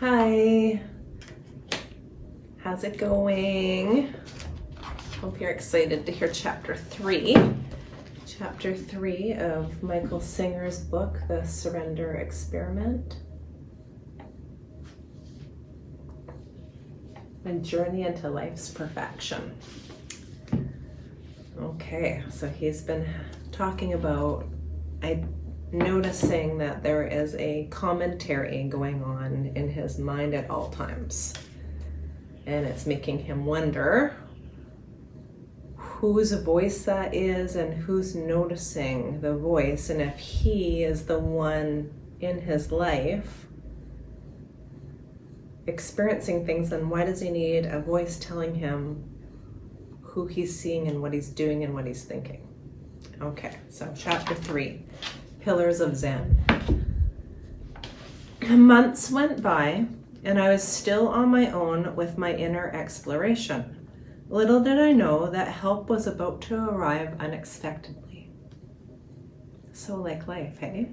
Hi, how's it going? Hope you're excited to hear chapter 3. Chapter 3 of Michael Singer's book, The Surrender Experiment. A journey into life's perfection. Okay, so he's been talking about noticing that there is a commentary going on in his mind at all times. And it's making him wonder whose voice that is and who's noticing the voice, and if he is the one in his life experiencing things, then why does he need a voice telling him who he's seeing and what he's doing and what he's thinking? Okay, so chapter 3. Pillars of Zen. Months went by, and I was still on my own with my inner exploration. Little did I know that help was about to arrive unexpectedly. So like life, hey?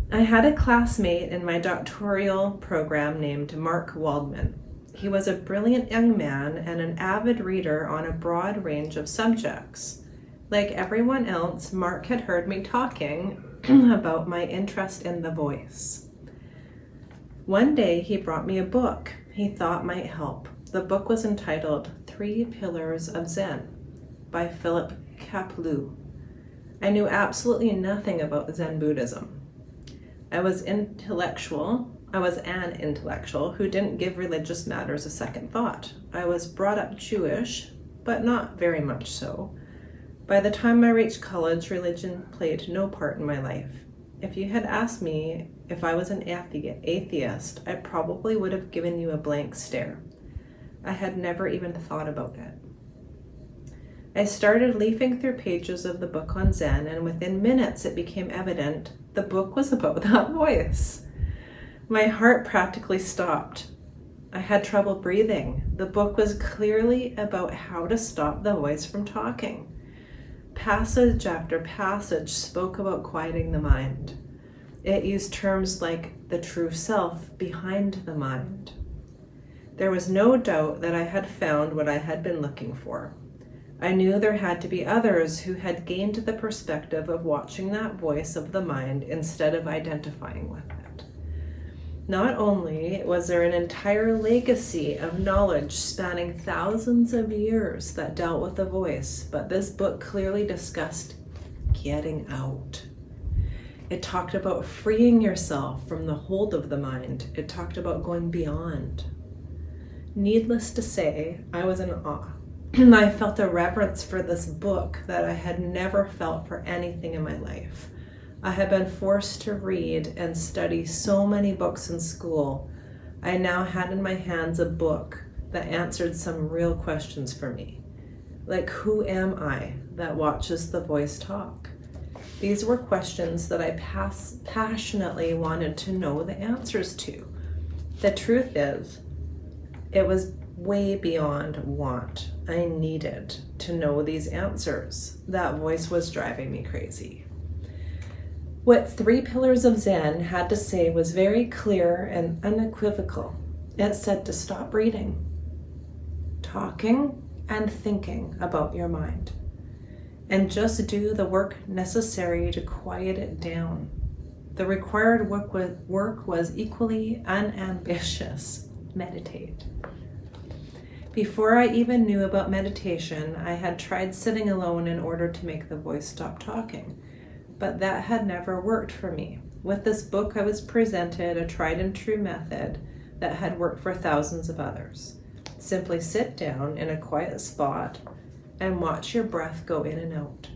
I had a classmate in my doctoral program named Mark Waldman. He was a brilliant young man and an avid reader on a broad range of subjects. Like everyone else, Mark had heard me talking about my interest in the voice. One day he brought me a book he thought might help. The book was entitled 3 Pillars of Zen by Philip Kapleau. I knew absolutely nothing about Zen Buddhism. I was an intellectual who didn't give religious matters a second thought. I was brought up Jewish, but not very much so. By the time I reached college, religion played no part in my life. If you had asked me if I was an atheist, I probably would have given you a blank stare. I had never even thought about it. I started leafing through pages of the book on Zen, and within minutes it became evident the book was about that voice. My heart practically stopped. I had trouble breathing. The book was clearly about how to stop the voice from talking. Passage after passage spoke about quieting the mind. It used terms like the true self behind the mind. There was no doubt that I had found what I had been looking for. I knew there had to be others who had gained the perspective of watching that voice of the mind instead of identifying with it. Not only was there an entire legacy of knowledge spanning thousands of years that dealt with the voice, but this book clearly discussed getting out. It talked about freeing yourself from the hold of the mind. It talked about going beyond. Needless to say, I was in awe. I felt a reverence for this book that I had never felt for anything in my life. I had been forced to read and study so many books in school. I now had in my hands a book that answered some real questions for me. Like, who am I that watches the voice talk? These were questions that I passionately wanted to know the answers to. The truth is, it was way beyond want. I needed to know these answers. That voice was driving me crazy. What 3 Pillars of Zen had to say was very clear and unequivocal. It said to stop reading, talking, and thinking about your mind, and just do the work necessary to quiet it down. The required work was equally unambitious: meditate. Before I even knew about meditation, I had tried sitting alone in order to make the voice stop talking. But that had never worked for me. With this book, I was presented a tried and true method that had worked for thousands of others. Simply sit down in a quiet spot and watch your breath go in and out,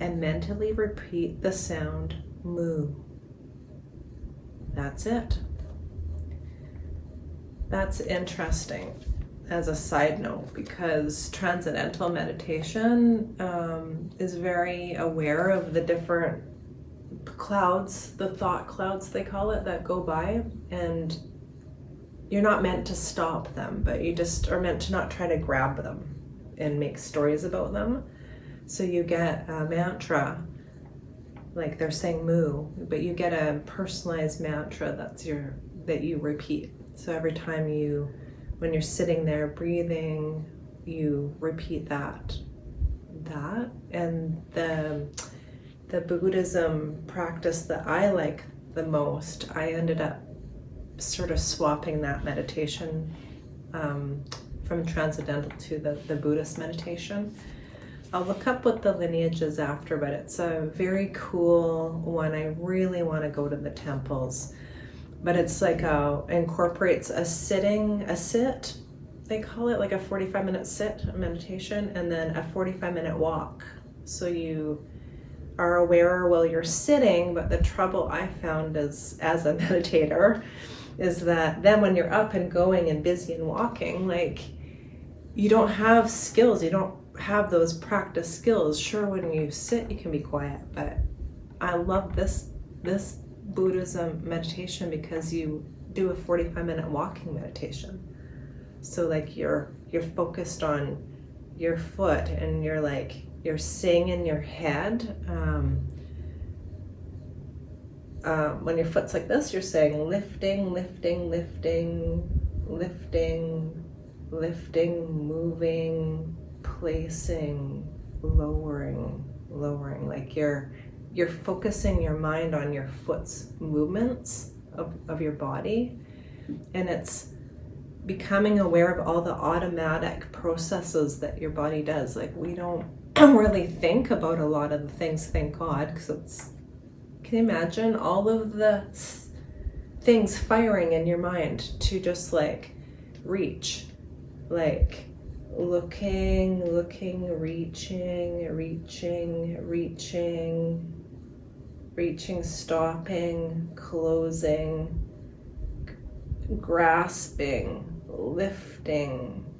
and mentally repeat the sound moo. That's it. That's interesting as a side note, because transcendental meditation is very aware of the different clouds, the thought clouds they call it, that go by, and you're not meant to stop them, but you just are meant to not try to grab them and make stories about them. So you get a mantra like they're saying moo, but you get a personalized mantra that's that you repeat. So every time when you're sitting there breathing, you repeat that. And the Buddhism practice that I like the most, I ended up sort of swapping that meditation from transcendental to the Buddhist meditation. I'll look up what the lineage is after, but it's a very cool one. I really want to go to the temples. But it's like incorporates a sit, they call it, like a 45-minute sit meditation, and then a 45-minute walk. So you are aware while you're sitting, but the trouble I found is, as a meditator, is that then when you're up and going and busy and walking, like, you don't have skills, you don't have those practice skills. Sure, when you sit you can be quiet, but I love this Buddhism meditation because you do a 45-minute walking meditation. So like you're focused on your foot, and you're saying in your head, when your foot's like this, you're saying lifting, lifting, lifting, lifting, lifting, moving, placing, lowering, like you're focusing your mind on your foot's movements of your body, and it's becoming aware of all the automatic processes that your body does. Like, we don't really think about a lot of the things, thank God, because can you imagine all of the things firing in your mind to just like reach, like looking, reaching, stopping, closing, grasping, lifting,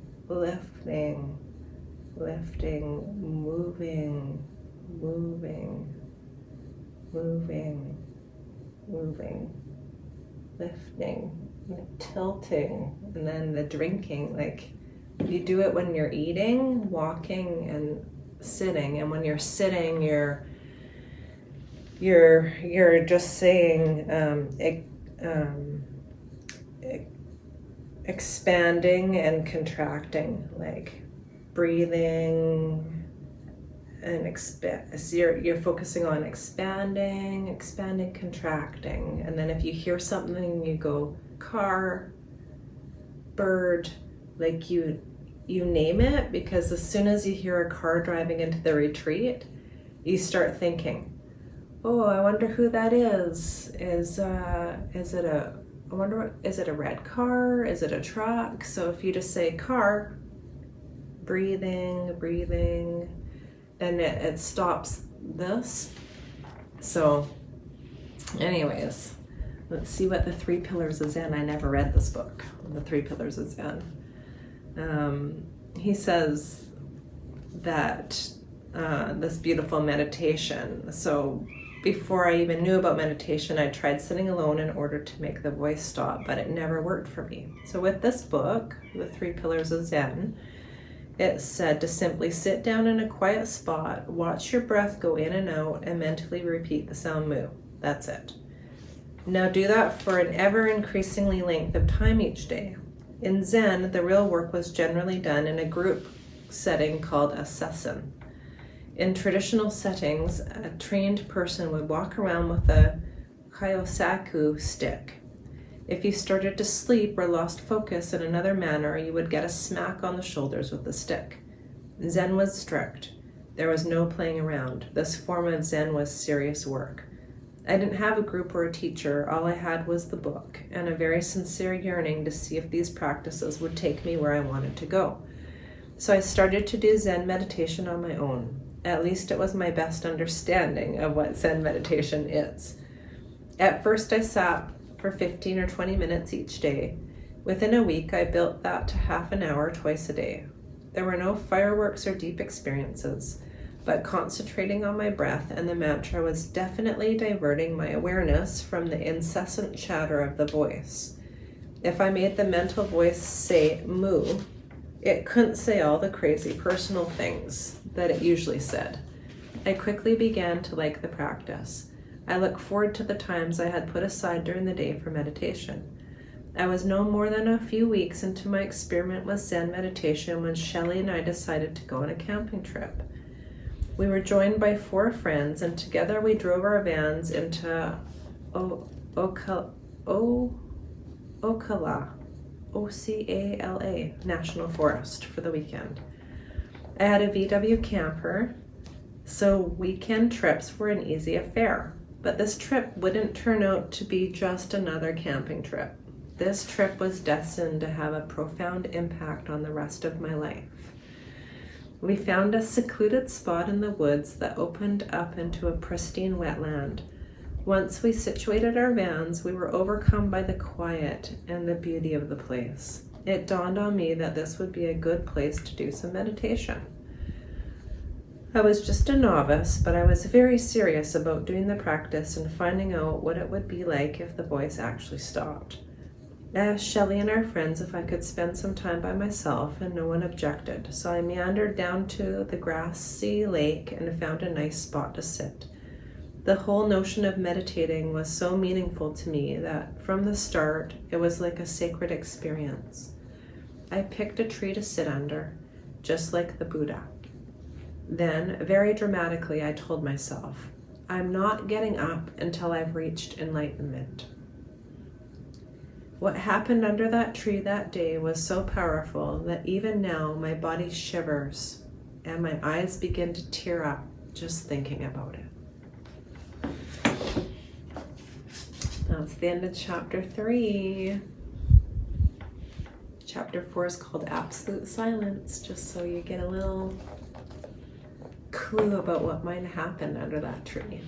moving, lifting, tilting, and then the drinking. Like, you do it when you're eating, walking, and sitting. And when you're sitting, you're just saying expanding and contracting, like breathing and so you're focusing on expanding, contracting. And then if you hear something, you go car, bird, like you name it, because as soon as you hear a car driving into the retreat, you start thinking, oh, I wonder who that is. Is it a red car? Is it a truck? So if you just say car, breathing, then it stops this. So anyways, let's see what the 3 Pillars of Zen. I never read this book, the 3 Pillars of Zen. He says that this beautiful meditation. So before I even knew about meditation, I tried sitting alone in order to make the voice stop, but it never worked for me. So with this book, the 3 Pillars of Zen, it said to simply sit down in a quiet spot, watch your breath go in and out, and mentally repeat the sound mu. That's it. Now do that for an ever increasingly length of time each day. In Zen, the real work was generally done in a group setting called a session. In traditional settings, a trained person would walk around with a kyosaku stick. If you started to sleep or lost focus in another manner, you would get a smack on the shoulders with the stick. Zen was strict. There was no playing around. This form of Zen was serious work. I didn't have a group or a teacher. All I had was the book and a very sincere yearning to see if these practices would take me where I wanted to go. So I started to do Zen meditation on my own. At least it was my best understanding of what Zen meditation is. At first I sat for 15 or 20 minutes each day. Within a week, I built that to half an hour twice a day. There were no fireworks or deep experiences, but concentrating on my breath and the mantra was definitely diverting my awareness from the incessant chatter of the voice. If I made the mental voice say mu, it couldn't say all the crazy personal things that it usually said. I quickly began to like the practice. I look forward to the times I had put aside during the day for meditation. I was no more than a few weeks into my experiment with Zen meditation when Shelley and I decided to go on a camping trip. We were joined by 4 friends, and together we drove our vans into Ocala O-C-A-L-A National Forest for the weekend. I had a VW camper, so weekend trips were an easy affair. But this trip wouldn't turn out to be just another camping trip. This trip was destined to have a profound impact on the rest of my life. We found a secluded spot in the woods that opened up into a pristine wetland. Once we situated our vans, we were overcome by the quiet and the beauty of the place. It dawned on me that this would be a good place to do some meditation. I was just a novice, but I was very serious about doing the practice and finding out what it would be like if the voice actually stopped. I asked Shelley and our friends if I could spend some time by myself, and no one objected, so I meandered down to the grassy lake and found a nice spot to sit. The whole notion of meditating was so meaningful to me that from the start, it was like a sacred experience. I picked a tree to sit under, just like the Buddha. Then, very dramatically, I told myself, I'm not getting up until I've reached enlightenment. What happened under that tree that day was so powerful that even now my body shivers and my eyes begin to tear up just thinking about it. That's the end of chapter 3. Chapter 4 is called Absolute Silence, just so you get a little clue about what might happen under that tree.